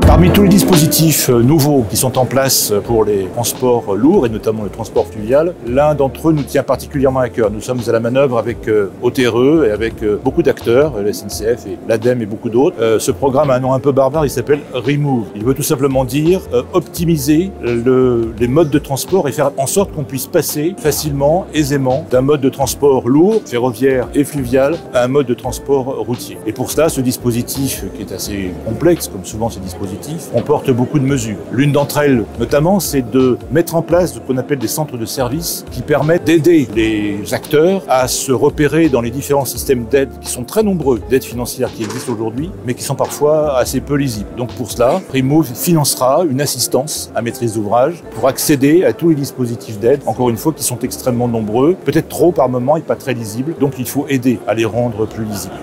Parmi tous les dispositifs nouveaux qui sont en place pour les transports lourds et notamment le transport fluvial, l'un d'entre eux nous tient particulièrement à cœur. Nous sommes à la manœuvre avec OTRE et avec beaucoup d'acteurs, la SNCF et l'ADEME et beaucoup d'autres. Ce programme a un nom un peu barbare, il s'appelle Remove. Il veut tout simplement dire optimiser les modes de transport et faire en sorte qu'on puisse passer facilement, aisément, d'un mode de transport lourd, ferroviaire et fluvial, à un mode de transport routier. Et pour cela, ce dispositif, qui est assez complexe, comme souvent ces dispositifs, comporte beaucoup de mesures. L'une d'entre elles, notamment, c'est de mettre en place ce qu'on appelle des centres de services qui permettent d'aider les acteurs à se repérer dans les différents systèmes d'aide qui sont très nombreux, d'aides financières qui existent aujourd'hui, mais qui sont parfois assez peu lisibles. Donc pour cela, Remove financera une assistance à maîtrise d'ouvrage pour accéder à tous les dispositifs d'aide, encore une fois, qui sont extrêmement nombreux, peut-être trop par moment et pas très lisibles, donc il faut aider à les rendre plus lisibles.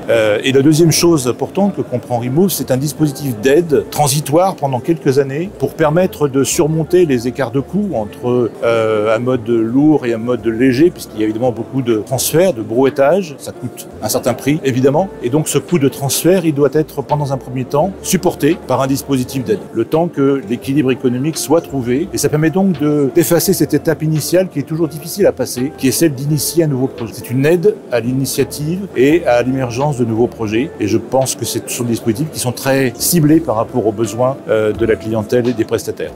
Et la deuxième chose importante que comprend Remove, c'est un dispositif d'aide transitoire pendant quelques années pour permettre de surmonter les écarts de coûts entre un mode lourd et un mode léger, puisqu'il y a évidemment beaucoup de transferts, de brouettage, ça coûte un certain prix évidemment, et donc ce coût de transfert, il doit être pendant un premier temps supporté par un dispositif d'aide, le temps que l'équilibre économique soit trouvé, et ça permet donc d'effacer cette étape initiale qui est toujours difficile à passer, qui est celle d'initier un nouveau projet. C'est une aide à l'initiative et à l'émergence de nouveaux projets, et je pense que ce sont des dispositifs qui sont très ciblés par rapport aux besoins de la clientèle et des prestataires.